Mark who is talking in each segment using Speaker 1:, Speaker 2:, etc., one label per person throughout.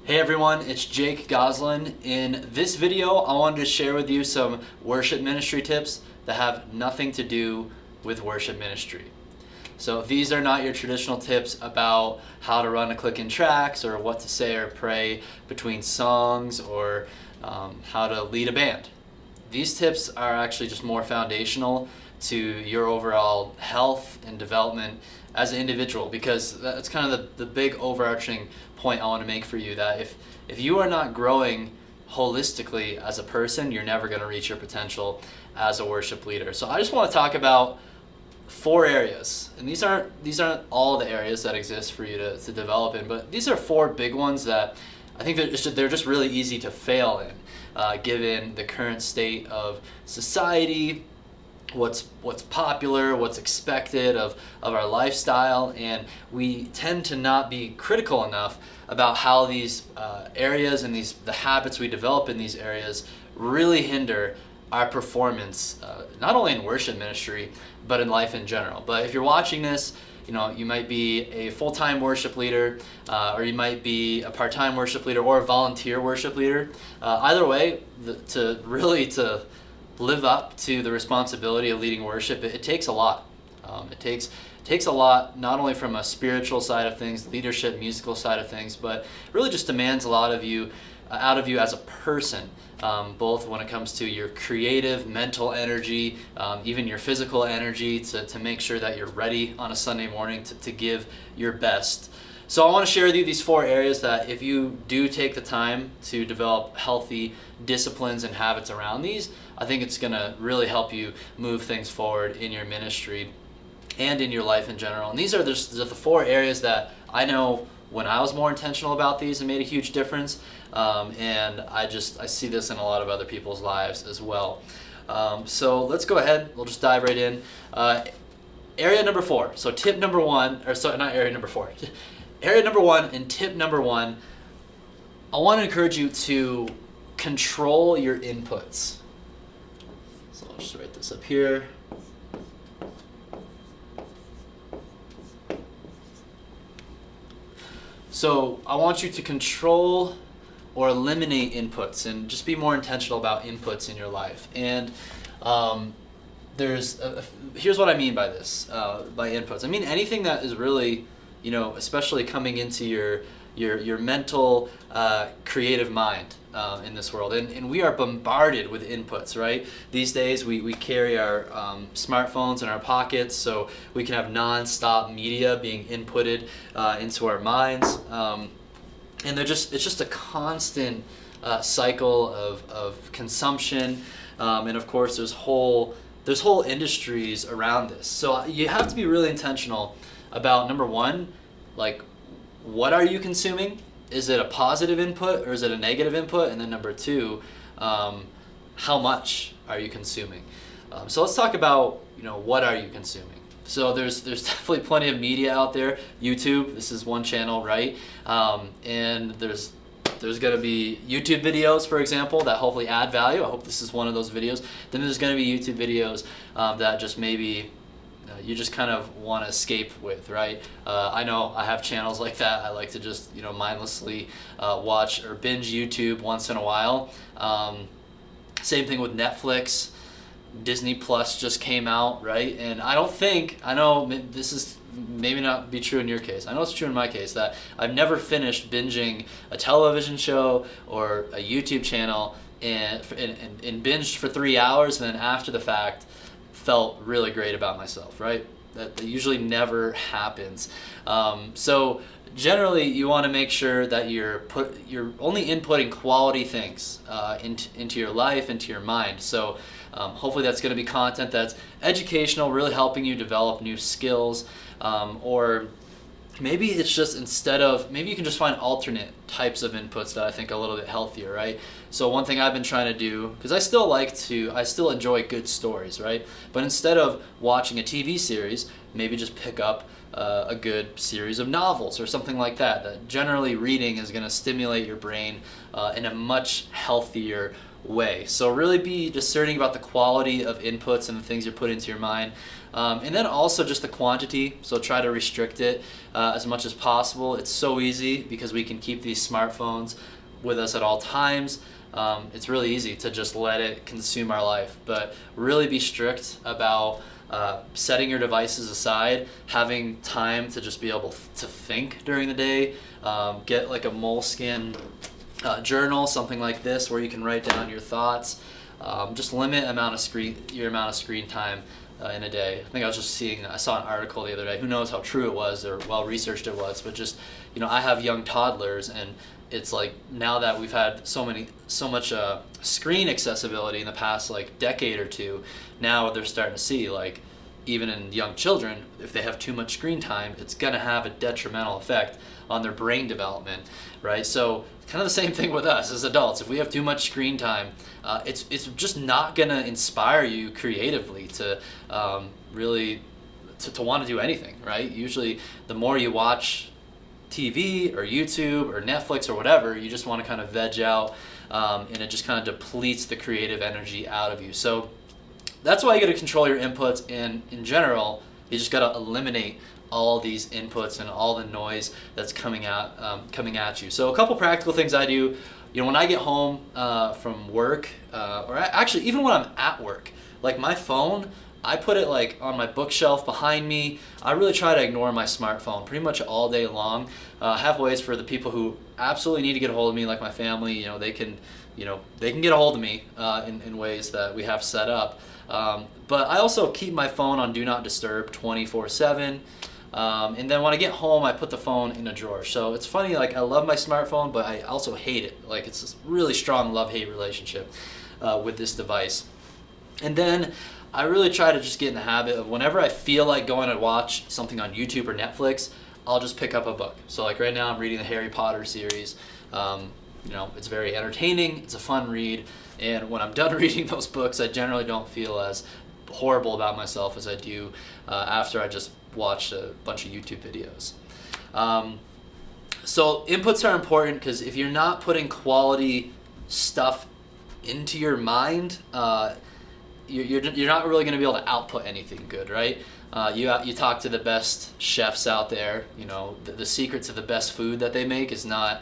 Speaker 1: Hey everyone, it's Jake Goslin. In this video, I wanted to share with you some worship ministry tips that have nothing to do with worship ministry. So these are not your traditional tips about how to run a click in tracks or what to say or pray between songs or how to lead a band. These tips are actually just more foundational to your overall health and development as an individual, because that's kind of the big overarching point I want to make for you, that if you are not growing holistically as a person, you're never going to reach your potential as a worship leader. So I just want to talk about 4 areas, and these aren't all the areas that exist for you to develop in, but these are 4 big ones that I think they're just really easy to fail in, given the current state of society, what's popular, what's expected of our lifestyle, and we tend to not be critical enough about how these areas and the habits we develop in these areas really hinder our performance, not only in worship ministry, but in life in general. But if you're watching this, you might be a full-time worship leader, or you might be a part-time worship leader or a volunteer worship leader. Either way, to live up to the responsibility of leading worship, it takes a lot. It takes a lot, not only from a spiritual side of things, leadership, musical side of things, but really just demands a lot of you, out of you as a person, both when it comes to your creative, mental energy, even your physical energy, to make sure that you're ready on a Sunday morning to give your best. So I want to share with you these 4 areas that if you do take the time to develop healthy disciplines and habits around these, I think it's going to really help you move things forward in your ministry and in your life in general. And these are the 4 areas that I know when I was more intentional about these, it made a huge difference. And I see this in a lot of other people's lives as well. So let's go ahead. We'll just dive right in. Area number 4. So tip number 1, or sorry, not area number 4. Area number 1 and tip number 1, I want to encourage you to control your inputs. So I'll just write this up here. So I want you to control or eliminate inputs and just be more intentional about inputs in your life. And here's what I mean by this, by inputs. I mean anything that is really, especially coming into your mental, creative mind in this world. And we are bombarded with inputs, right? These days we carry our smartphones in our pockets, so we can have non-stop media being inputted into our minds. And it's just a constant cycle of consumption. And of course there's whole industries around this. So you have to be really intentional about, number 1, like, what are you consuming? Is it a positive input or is it a negative input? And then number 2, how much are you consuming? So let's talk about, what are you consuming? So there's definitely plenty of media out there. YouTube, this is one channel, right? And there's going to be YouTube videos, for example, that hopefully add value. I hope this is one of those videos. Then there's going to be YouTube videos that just maybe you just kind of want to escape with, right? I know I have channels like that. I like to just, mindlessly watch or binge YouTube once in a while. Same thing with Netflix. Disney Plus just came out, right? And I know this is maybe not be true in your case. I know it's true in my case that I've never finished binging a television show or a YouTube channel and binged for 3 hours and then after the fact felt really great about myself, right? That usually never happens. So generally you want to make sure that you're only inputting quality things into your life, into your mind. So hopefully that's going to be content that's educational, really helping you develop new skills, or maybe it's just maybe you can just find alternate types of inputs that I think are a little bit healthier, right? So one thing I've been trying to do, because I still enjoy good stories, right? But instead of watching a TV series, maybe just pick up a good series of novels or something like that. That generally reading is going to stimulate your brain in a much healthier way. So really be discerning about the quality of inputs and the things you put into your mind. And then also just the quantity, so try to restrict it as much as possible. It's so easy because we can keep these smartphones with us at all times. It's really easy to just let it consume our life, but really be strict about setting your devices aside, having time to just be able to think during the day. Get like a Moleskine journal, something like this, where you can write down your thoughts. Just limit your amount of screen time in a day. I think I saw an article the other day. Who knows how true it was or well researched it was, but just, I have young toddlers, and it's like now that we've had so much screen accessibility in the past like decade or two, now they're starting to see, like, even in young children, if they have too much screen time, it's going to have a detrimental effect on their brain development, right? So kind of the same thing with us as adults. If we have too much screen time, it's just not going to inspire you creatively to really to want to do anything, right? Usually the more you watch TV or YouTube or Netflix or whatever, you just want to kind of veg out, and it just kind of depletes the creative energy out of you. So that's why you got to control your inputs, and in general, you just got to eliminate all these inputs and all the noise that's coming at you. So a couple practical things I do, when I get home from work, or actually even when I'm at work, like my phone, I put it like on my bookshelf behind me. I really try to ignore my smartphone pretty much all day long. I have ways for the people who absolutely need to get a hold of me, like my family. They can get a hold of me in ways that we have set up. But I also keep my phone on Do Not Disturb 24/7. And then when I get home, I put the phone in a drawer. So it's funny, like I love my smartphone, but I also hate it. Like it's this really strong love-hate relationship with this device. And then I really try to just get in the habit of whenever I feel like going to watch something on YouTube or Netflix, I'll just pick up a book. So like right now I'm reading the Harry Potter series. It's very entertaining, it's a fun read, and when I'm done reading those books, I generally don't feel as horrible about myself as I do after I just watched a bunch of YouTube videos. So inputs are important because if you're not putting quality stuff into your mind, you're not really going to be able to output anything good, right? You talk to the best chefs out there, the secret to the best food that they make is not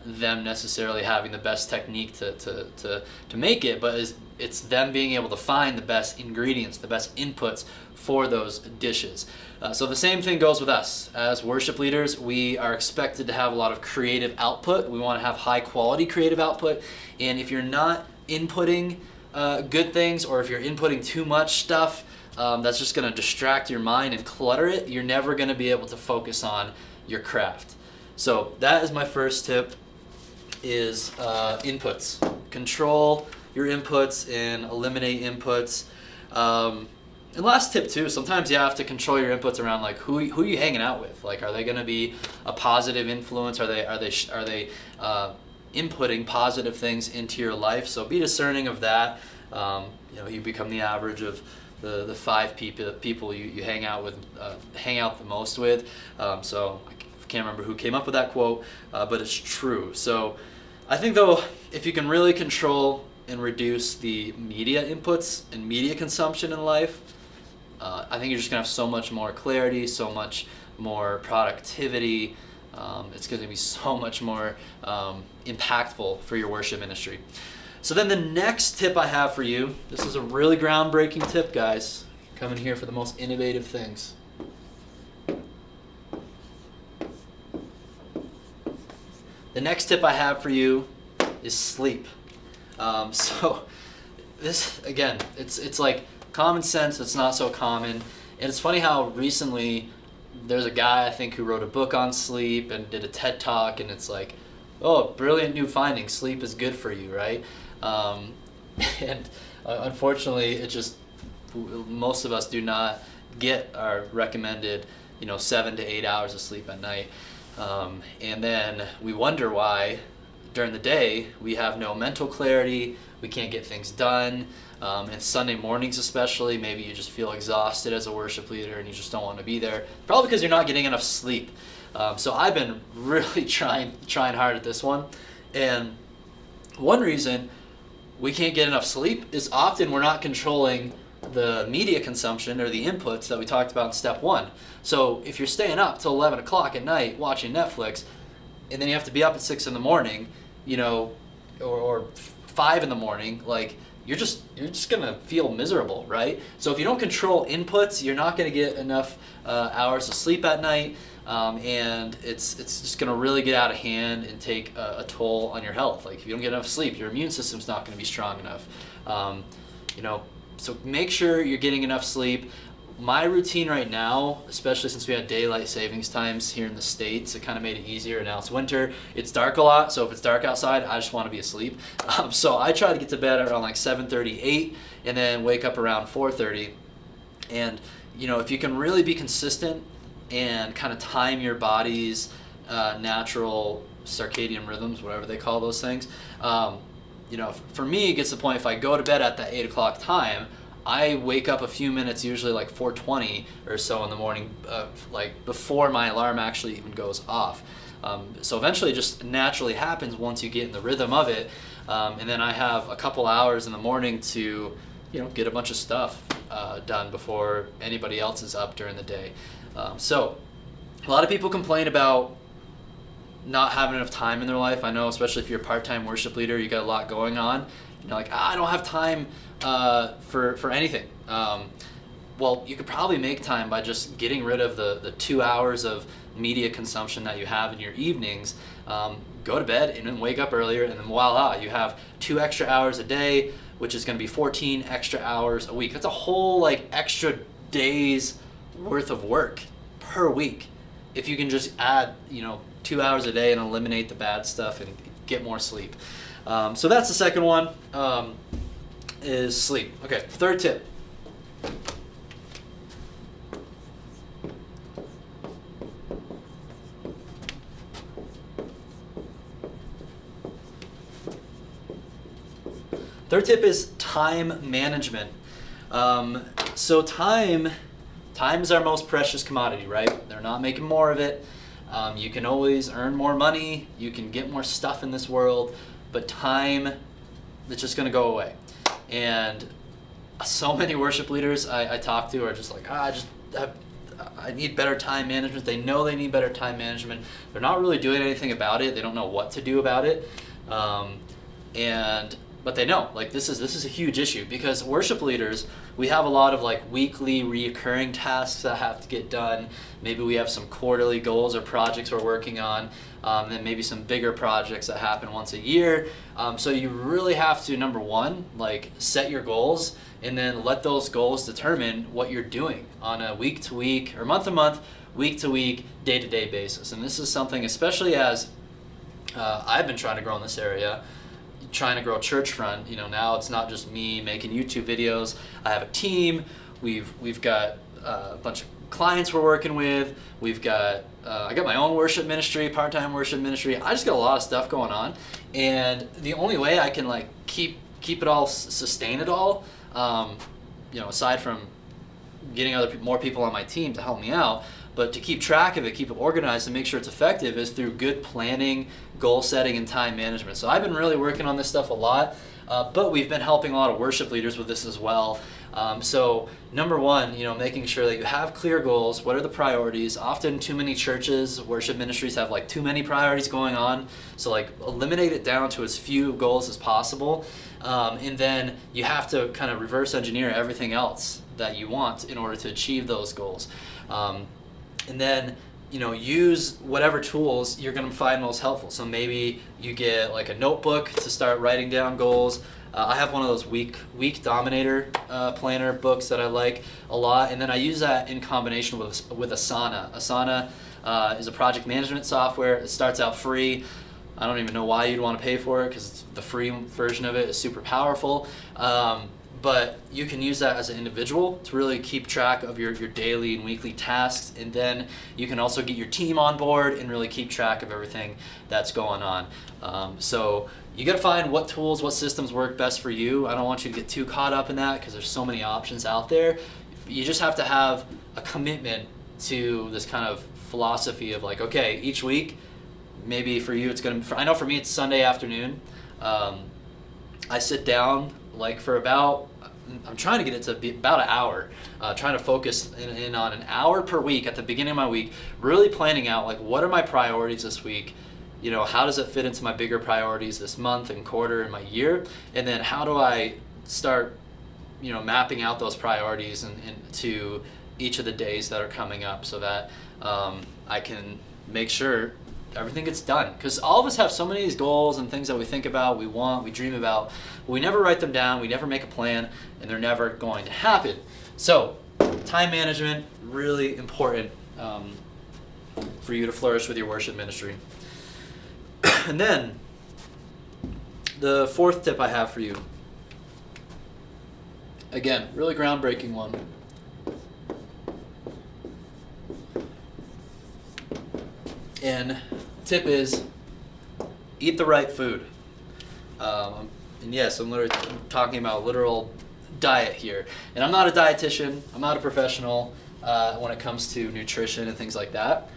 Speaker 1: them necessarily having the best technique to make it, but it's them being able to find the best ingredients, the best inputs for those dishes. So the same thing goes with us. As worship leaders, we are expected to have a lot of creative output. We want to have high quality creative output, and if you're not inputting good things, or if you're inputting too much stuff that's just going to distract your mind and clutter it, you're never going to be able to focus on your craft. So that is my first tip, is inputs. Control your inputs and eliminate inputs. And last tip too, sometimes you have to control your inputs around like who you hanging out with. Like, are they going to be a positive influence? Are they inputting positive things into your life? So be discerning of that. You become the average of the 5 people you hang out the most with. So I can't remember who came up with that quote, but it's true. So I think though, if you can really control and reduce the media inputs and media consumption in life, I think you're just gonna have so much more clarity, so much more productivity. It's going to be so much more impactful for your worship ministry. So then the next tip I have for you, this is a really groundbreaking tip, guys. Coming here for the most innovative things. The next tip I have for you is sleep. So this, again, it's like common sense, it's not so common. And it's funny how recently there's a guy, I think, who wrote a book on sleep and did a TED Talk, and it's like, oh, brilliant new finding, sleep is good for you, right? And unfortunately, most of us do not get our recommended, 7 to 8 hours of sleep at night. And then we wonder why during the day we have no mental clarity, we can't get things done. And Sunday mornings especially, maybe you just feel exhausted as a worship leader and you just don't want to be there. Probably because you're not getting enough sleep. So I've been really trying hard at this one. And one reason we can't get enough sleep is often we're not controlling the media consumption or the inputs that we talked about in step 1. So if you're staying up till 11 o'clock at night watching Netflix, and then you have to be up at 6 in the morning, you know, or 5 in the morning, like you're just gonna feel miserable, right? So if you don't control inputs, you're not gonna get enough hours of sleep at night, and it's just gonna really get out of hand and take a toll on your health. Like if you don't get enough sleep, your immune system's not gonna be strong enough. You know, so make sure you're getting enough sleep. My routine right now, especially since we had daylight savings times here in the States, it kind of made it easier. Now it's winter, it's dark a lot, so if it's dark outside, I just want to be asleep. So I try to get to bed around like 7:30, 8, and then wake up around 4:30. And you know, if you can really be consistent and kind of time your body's natural circadian rhythms, whatever they call those things, you know, for me, it gets to the point if I go to bed at that 8 o'clock time, I wake up a few minutes, usually like 4:20 or so in the morning, like before my alarm actually even goes off. So eventually it just naturally happens once you get in the rhythm of it. And then I have a couple hours in the morning to, you know, get a bunch of stuff done before anybody else is up during the day. So a lot of people complain about not having enough time in their life. I know, especially if you're a part-time worship leader, you got a lot going on. You know, like, I don't have time for anything. Well, you could probably make time by just getting rid of the 2 hours of media consumption that you have in your evenings. Go to bed and then wake up earlier, and then voila, you have 2 extra hours a day, which is going to be 14 extra hours a week. That's a whole like extra day's worth of work per week. If you can just add, you know, 2 hours a day and eliminate the bad stuff and get more sleep. So that's the second one, is sleep. Okay, third tip. Third tip is time management. So time is our most precious commodity, right? They're not making more of it. You can always earn more money, you can get more stuff in this world, but time, it's just gonna go away. And so many worship leaders I talk to are just like, I need better time management. They know they need better time management. They're not really doing anything about it. They don't know what to do about it. But they know, like, this is a huge issue, because worship leaders, we have a lot of like weekly reoccurring tasks that have to get done. Maybe we have some quarterly goals or projects we're working on, then maybe some bigger projects that happen once a year. So you really have to, number one, like, set your goals, and then let those goals determine what you're doing on a week to week or month to month, week to week, day to day basis. And this is something, especially as I've been trying to grow in this area, trying to grow Churchfront. You know, now it's not just me making YouTube videos. I have a team. We've got a bunch of clients we're working with. We've got I got my own worship ministry, part-time worship ministry. I just got a lot of stuff going on, and the only way I can like keep it all, sustain it all, you know, aside from getting more people on my team to help me out, but to keep track of it, keep it organized, and make sure it's effective, is through good planning, goal setting, and time management. So I've been really working on this stuff a lot, but we've been helping a lot of worship leaders with this as well. So number one, you know, making sure that you have clear goals. What are the priorities? Often too many churches, worship ministries have like too many priorities going on. So like eliminate it down to as few goals as possible. And then you have to kind of reverse engineer everything else that you want in order to achieve those goals. And then, you know, use whatever tools you're going to find most helpful. So maybe you get like a notebook to start writing down goals. I have one of those week Dominator planner books that I like a lot, and then I use that in combination with Asana. Asana is a project management software. It starts out free. I don't even know why you'd want to pay for it, because the free version of it is super powerful. But you can use that as an individual to really keep track of your daily and weekly tasks, and then you can also get your team on board and really keep track of everything that's going on. So you got to find what tools, what systems work best for you. I don't want you to get too caught up in that, because there's so many options out there. You just have to have a commitment to this kind of philosophy of like, okay, each week, maybe for you it's going to, I know for me it's Sunday afternoon. I sit down like for about, I'm trying to get it to be about an hour, trying to focus in on an hour per week at the beginning of my week, really planning out like what are my priorities this week, how does it fit into my bigger priorities this month and quarter and my year, and then how do I start mapping out those priorities and to each of the days that are coming up, so that I can make sure everything gets done. Because all of us have so many of these goals and things that we think about, we want, we dream about, but we never write them down, we never make a plan, and they're never going to happen. So time management, really important for you to flourish with your worship ministry. And then the fourth tip I have for you, again, really groundbreaking one. And tip is eat the right food. And yes, I'm literally talking about literal diet here. And I'm not a dietitian, I'm not a professional when it comes to nutrition and things like that.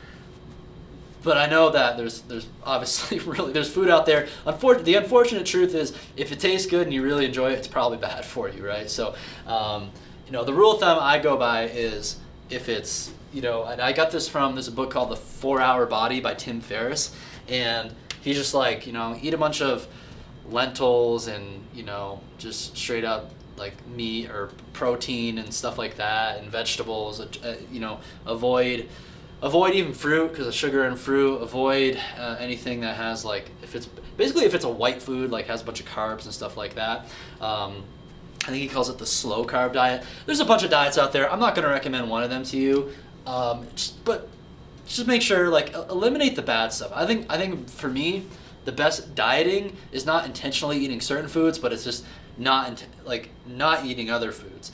Speaker 1: But I know that there's obviously there's food out there. The unfortunate truth is, if it tastes good and you really enjoy it, it's probably bad for you, right? So, the rule of thumb I go by is, if it's, and I got this from, there's a book called The 4-Hour Body by Tim Ferriss, and he's just like, eat a bunch of lentils and, just straight up like meat or protein and stuff like that, and vegetables, avoid even fruit because of sugar and fruit. Avoid anything that has if it's a white food, like has a bunch of carbs and stuff like that. I think he calls it the slow carb diet. There's a bunch of diets out there. I'm not going to recommend one of them to you, but just make sure eliminate the bad stuff. I think for me, the best dieting is not intentionally eating certain foods, but it's just not eating other foods.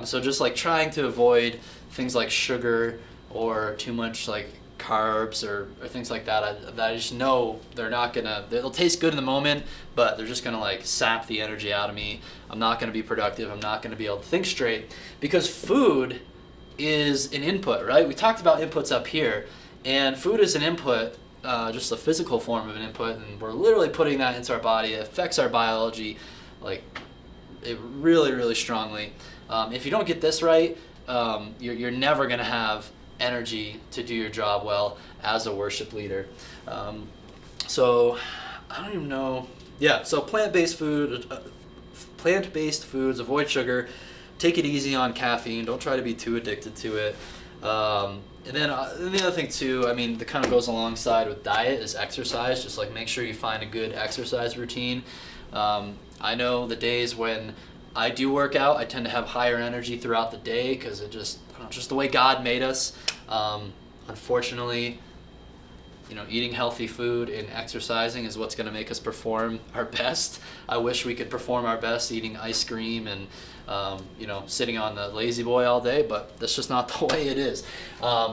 Speaker 1: So just trying to avoid things like sugar or too much carbs or things like that. I just know they'll taste good in the moment, but they're just gonna sap the energy out of me. I'm not gonna be productive. I'm not gonna be able to think straight, because food is an input, right? We talked about inputs up here, and food is an input, just a physical form of an input, and we're literally putting that into our body. It affects our biology it really, really strongly. If you don't get this right, you're never gonna have energy to do your job well as a worship leader. So I don't even know. Yeah, so plant-based foods, avoid sugar, take it easy on caffeine, don't try to be too addicted to it. And then the other thing too, that kind of goes alongside with diet, is exercise. Just make sure you find a good exercise routine. I know the days when I do work out, I tend to have higher energy throughout the day, because it just the way God made us. Unfortunately, eating healthy food and exercising is what's going to make us perform our best. I wish we could perform our best eating ice cream and sitting on the lazy boy all day, but that's just not the way it is.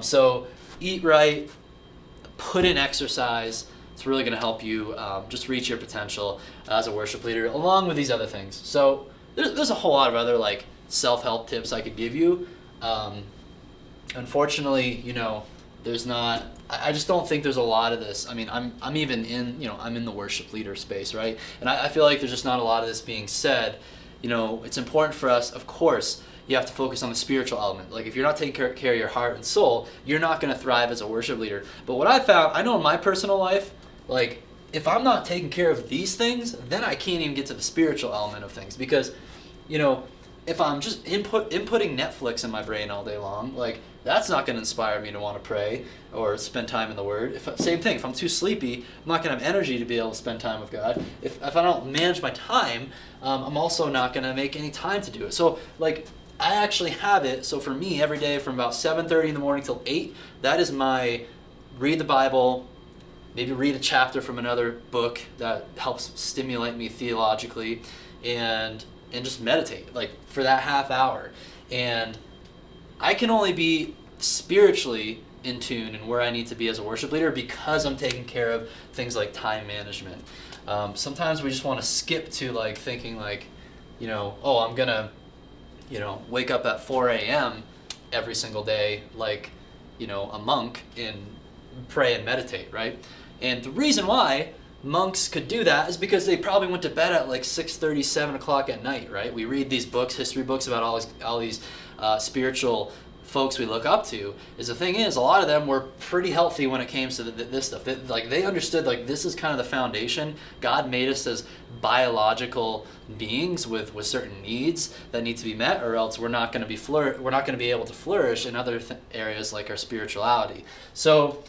Speaker 1: So eat right, put in exercise. It's really going to help you just reach your potential as a worship leader, along with these other things. So there's a whole lot of other self-help tips I could give you. Unfortunately, there's not. I just don't think there's a lot of this. I'm even in I'm in the worship leader space, right? And I feel like there's just not a lot of this being said. It's important for us, of course. You have to focus on the spiritual element. If you're not taking care of your heart and soul, you're not going to thrive as a worship leader. But what I found, I know in my personal life, if I'm not taking care of these things, then I can't even get to the spiritual element of things. Because, if I'm just inputting Netflix in my brain all day long, that's not going to inspire me to want to pray or spend time in the Word. Same thing, if I'm too sleepy, I'm not going to have energy to be able to spend time with God. If I don't manage my time, I'm also not going to make any time to do it. So, I actually have it. So for me, every day from about 7:30 in the morning till 8, that is my read the Bible, maybe read a chapter from another book that helps stimulate me theologically, and just meditate for that half hour. And I can only be spiritually in tune and where I need to be as a worship leader because I'm taking care of things like time management. Sometimes we just want to skip to thinking I'm gonna wake up at 4 a.m. every single day a monk and pray and meditate, right? And the reason why monks could do that is because they probably went to bed at like 6:30, 7 o'clock at night, right? We read these books, history books about all these spiritual folks we look up to. The thing is, a lot of them were pretty healthy when it came to this stuff. They understood like this is kind of the foundation. God made us as biological beings with certain needs that need to be met, or else we're not going to be able to flourish in other areas like our spirituality. So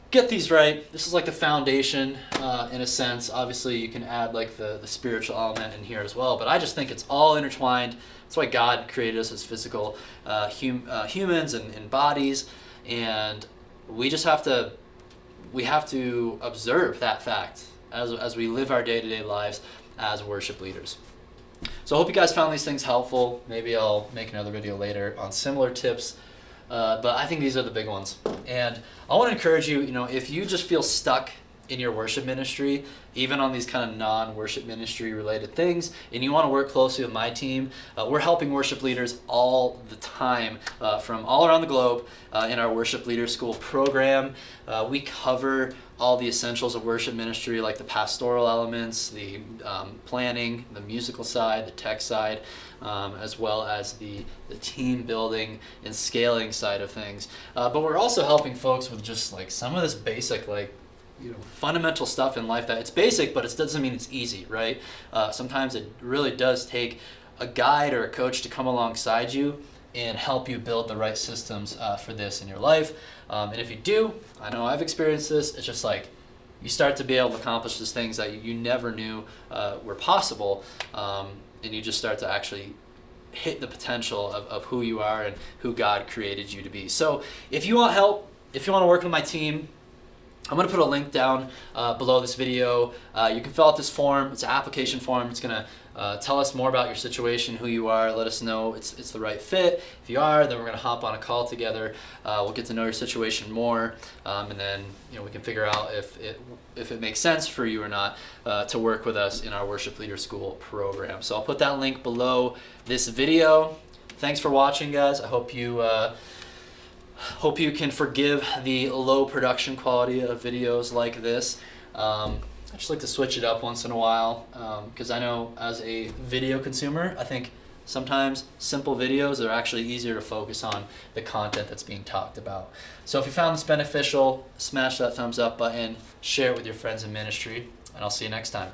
Speaker 1: get these right. This is like the foundation in a sense. Obviously, you can add like the spiritual element in here as well, but I just think it's all intertwined. That's why God created us as physical humans and bodies, and we just have to observe that fact as we live our day-to-day lives as worship leaders. So I hope you guys found these things helpful. Maybe I'll make another video later on similar tips. But I think these are the big ones. And I want to encourage you, if you just feel stuck in your worship ministry, even on these kind of non-worship ministry related things, and you want to work closely with my team, we're helping worship leaders all the time from all around the globe in our Worship Leader School program. We cover all the essentials of worship ministry, like the pastoral elements, the planning, the musical side, the tech side, as well as the team building and scaling side of things. But we're also helping folks with just like some of this basic fundamental stuff in life that it's basic, but it doesn't mean it's easy, right? Sometimes it really does take a guide or a coach to come alongside you and help you build the right systems for this in your life. And if you do, I know I've experienced this, it's just like you start to be able to accomplish these things that you never knew were possible, and you just start to actually hit the potential of who you are and who God created you to be. So if you want help, if you want to work with my team, I'm going to put a link down below this video. You can fill out this form. It's an application form. It's going to tell us more about your situation, who you are, let us know it's the right fit. If you are, then we're going to hop on a call together. We'll get to know your situation more, and then we can figure out if it makes sense for you or not to work with us in our Worship Leader School program. So I'll put that link below this video. Thanks for watching, guys. I hope you can forgive the low production quality of videos like this. I just like to switch it up once in a while because I know as a video consumer, I think sometimes simple videos are actually easier to focus on the content that's being talked about. So if you found this beneficial, smash that thumbs up button, share it with your friends in ministry, and I'll see you next time.